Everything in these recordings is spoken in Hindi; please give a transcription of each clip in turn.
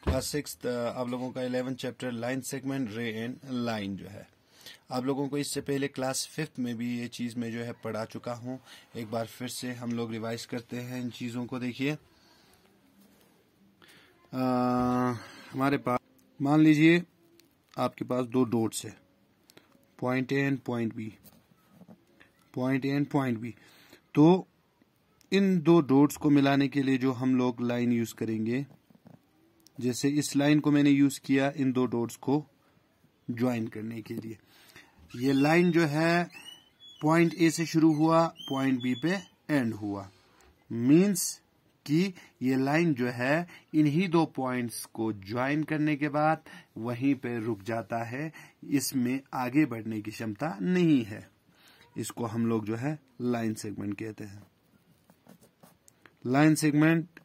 क्लास 6 आप लोगों का 11 चैप्टर लाइन सेगमेंट रे एंड लाइन जो है आप लोगों को इससे पहले क्लास 5 में भी ये चीज़ में जो है पढ़ा चुका हूँ। एक बार फिर से हम लोग रिवाइज करते हैं इन चीज़ों को। देखिए हमारे पास मान लीजिए आपके पास दो डॉट्स है, point A and point B, point A and point B. तो इन दो डॉट्स को मिलाने के लिए जो हम लोग लाइन यूज करेंगे, जैसे इस लाइन को मैंने यूज किया इन दो डॉट्स को ज्वाइन करने के लिए। ये लाइन जो है पॉइंट ए से शुरू हुआ, पॉइंट बी पे एंड हुआ, मींस कि ये लाइन जो है इन्हीं दो पॉइंट्स को ज्वाइन करने के बाद वहीं पे रुक जाता है, इसमें आगे बढ़ने की क्षमता नहीं है। इसको हम लोग जो है लाइन सेगमेंट कहते हैं। लाइन सेगमेंट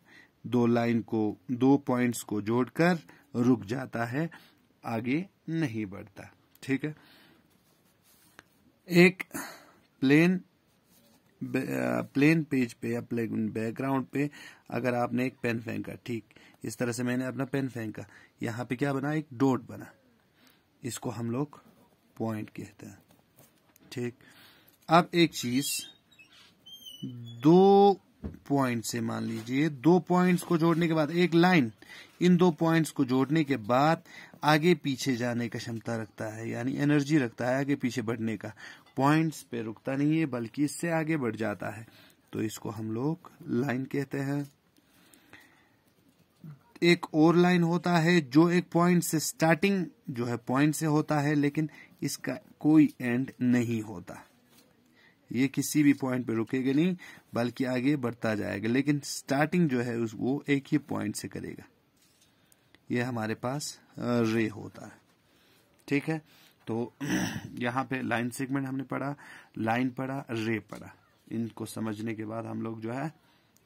दो पॉइंट्स को जोड़कर रुक जाता है, आगे नहीं बढ़ता। ठीक है, एक प्लेन पेज पे या प्लेन बैकग्राउंड पे अगर आपने एक पेन फेंका, ठीक इस तरह से मैंने अपना पेन फेंका, यहाँ पे क्या बना, एक डॉट बना, इसको हम लोग पॉइंट कहते हैं। ठीक, अब एक चीज दो पॉइंट से, मान लीजिए दो पॉइंट्स को जोड़ने के बाद एक लाइन इन दो पॉइंट्स को जोड़ने के बाद आगे पीछे जाने का क्षमता रखता है, यानी एनर्जी रखता है आगे पीछे बढ़ने का। पॉइंट्स पे रुकता नहीं है बल्कि इससे आगे बढ़ जाता है, तो इसको हम लोग लाइन कहते हैं। एक और लाइन होता है जो एक पॉइंट से स्टार्टिंग जो है पॉइंट से होता है, लेकिन इसका कोई एंड नहीं होता। ये किसी भी पॉइंट पे रुकेगा नहीं बल्कि आगे बढ़ता जाएगा, लेकिन स्टार्टिंग जो है वो एक ही पॉइंट से करेगा। ये हमारे पास रे होता है। ठीक है, तो यहाँ पे लाइन सेगमेंट हमने पढ़ा, लाइन पढ़ा, रे पढ़ा। इनको समझने के बाद हम लोग जो है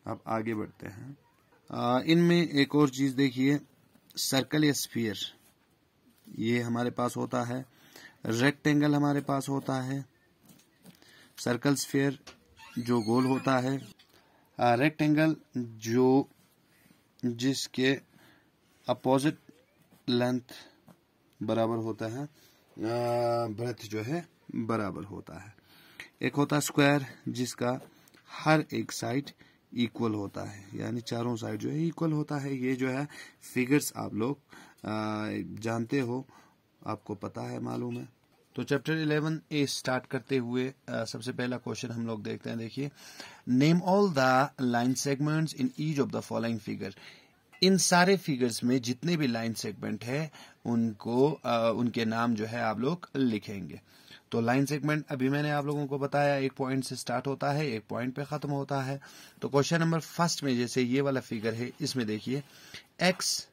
अब आगे बढ़ते हैं। इनमें एक और चीज देखिए, सर्कल या स्फीयर ये हमारे पास होता है, रेक्टेंगल हमारे पास होता है, सर्कल स्फीयर जो गोल होता है, रेक्टेंगल जो जिसके अपोजिट लेंथ बराबर होता है, ब्रेथ जो है बराबर होता है। एक होता है स्क्वायर जिसका हर एक साइड इक्वल होता है, यानी चारों साइड जो है इक्वल होता है। ये जो है फिगर्स आप लोग जानते हो, आपको पता है, मालूम है। तो चैप्टर 11 ए स्टार्ट करते हुए सबसे पहला क्वेश्चन हम लोग देखते हैं। देखिए, name all the line segments in each of the following figure. इन सारे फिगर्स में जितने भी लाइन सेगमेंट है उनको उनके नाम जो है आप लोग लिखेंगे। तो लाइन सेगमेंट अभी मैंने आप लोगों को बताया एक पॉइंट से स्टार्ट होता है, एक पॉइंट पे खत्म होता है। तो क्वेश्चन नंबर फर्स्ट में जैसे ये वाला फिगर है, इसमें देखिए एक्स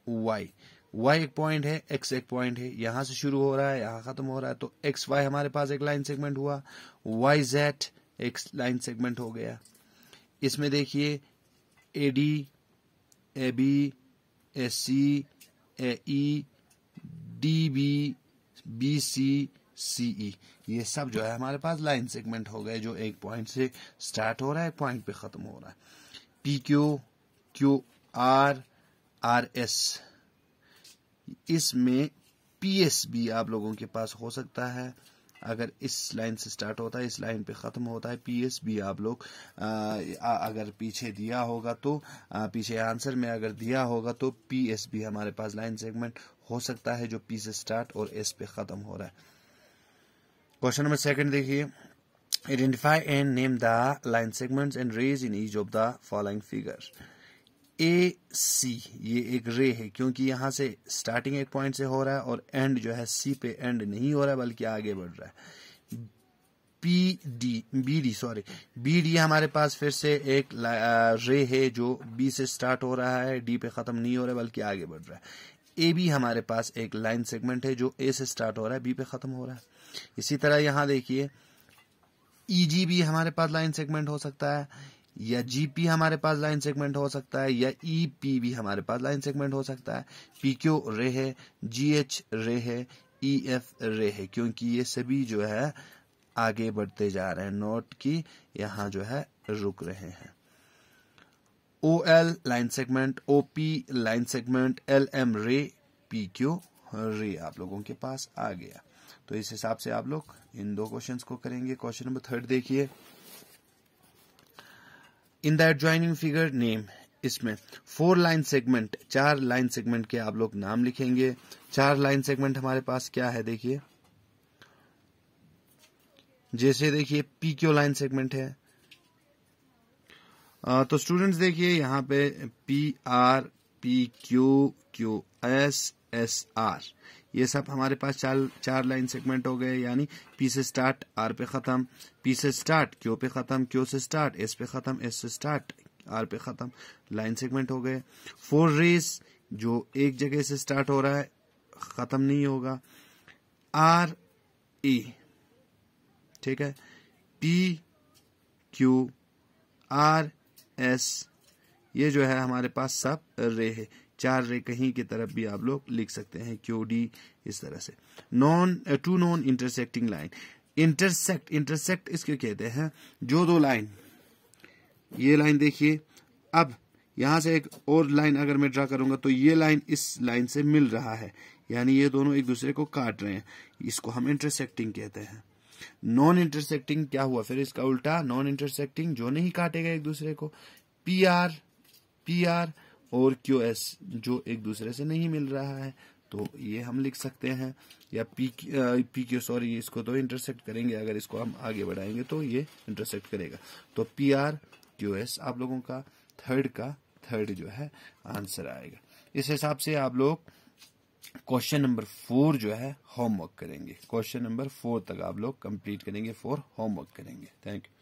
वाई, y एक पॉइंट है, x एक पॉइंट है, यहां से शुरू हो रहा है यहां खत्म हो रहा है, तो एक्स वाई हमारे पास एक लाइन सेगमेंट हुआ, वाई जेड एक लाइन सेगमेंट हो गया। इसमें देखिए AD, AB, AC, AE, DB, BC, CE, ये सब जो है हमारे पास लाइन सेगमेंट हो गए जो एक पॉइंट से स्टार्ट हो रहा है, एक पॉइंट पे खत्म हो रहा है। PQ, QR, RS, इसमें PS भी आप लोगों के पास हो सकता है। अगर इस लाइन से स्टार्ट होता है इस लाइन पे खत्म होता है, PS भी आप लोग अगर पीछे दिया होगा तो पीछे आंसर में अगर दिया होगा तो PS भी हमारे पास लाइन सेगमेंट हो सकता है जो P से स्टार्ट और S पे खत्म हो रहा है। क्वेश्चन नंबर सेकंड देखिए, identify and name the line segments and rays in each of the following figure. AC ये एक रे है क्योंकि यहां से स्टार्टिंग एक पॉइंट से हो रहा है और एंड जो है C पे एंड नहीं हो रहा है बल्कि आगे बढ़ रहा है। BD हमारे पास फिर से एक रे है जो B से स्टार्ट हो रहा है, D पे खत्म नहीं हो रहा है बल्कि आगे बढ़ रहा है। AB हमारे पास एक लाइन सेगमेंट है जो A से स्टार्ट हो रहा है, B पे खत्म हो रहा है। इसी तरह यहां देखिए EG भी हमारे पास लाइन सेगमेंट हो सकता है, या GP हमारे पास लाइन सेगमेंट हो सकता है, या EP भी हमारे पास लाइन सेगमेंट हो सकता है। PQ रे है, GH रे है, EF रे है, क्योंकि ये सभी जो है आगे बढ़ते जा रहे हैं, नोट की यहाँ जो है रुक रहे हैं। OL line segment, OP line segment, LM रे, PQ रे आप लोगों के पास आ गया। तो इस हिसाब से आप लोग इन दो क्वेश्चंस को करेंगे। क्वेश्चन नंबर 3 देखिए, in the adjoining figure name, इसमें 4 लाइन सेगमेंट, 4 लाइन सेगमेंट के आप लोग नाम लिखेंगे। 4 लाइन सेगमेंट हमारे पास क्या है देखिए, जैसे देखिए PQ लाइन सेगमेंट है। तो स्टूडेंट्स देखिए यहाँ पे PR, PQ, QS, SR, ये सब हमारे पास 4 लाइन सेगमेंट हो गए। यानी P से स्टार्ट, R पे खत्म, P से स्टार्ट, Q पे खत्म, Q से स्टार्ट, S पे खत्म, S से स्टार्ट, R पे खत्म, लाइन सेगमेंट हो गए। 4 रेस जो एक जगह से स्टार्ट हो रहा है, खत्म नहीं होगा। R E, ठीक है, P Q R S, ये जो है हमारे पास सब रे है। 4 रे कहीं की तरफ भी आप लोग लिख सकते हैं, QD, इस तरह से। Two non intersecting line, intersect इसके कहते हैं जो दो लाइन, ये लाइन देखिए, अब यहां से एक और लाइन अगर मैं ड्रा करूंगा तो ये लाइन इस लाइन से मिल रहा है, यानी ये दोनों एक दूसरे को काट रहे हैं, इसको हम इंटरसेक्टिंग कहते हैं। नॉन इंटरसेक्टिंग क्या हुआ फिर इसका उल्टा, नॉन इंटरसेक्टिंग जो नहीं काटेगा एक दूसरे को, PR और QS जो एक दूसरे से नहीं मिल रहा है, तो ये हम लिख सकते हैं। या PQ, सॉरी, इसको तो इंटरसेक्ट करेंगे, अगर इसको हम आगे बढ़ाएंगे तो ये इंटरसेक्ट करेगा। तो PR QS आप लोगों का थर्ड जो है आंसर आएगा। इस हिसाब से आप लोग क्वेश्चन नंबर 4 जो है होमवर्क करेंगे। क्वेश्चन नंबर 4 तक आप लोग कंप्लीट करेंगे, 4 होमवर्क करेंगे। Thank you.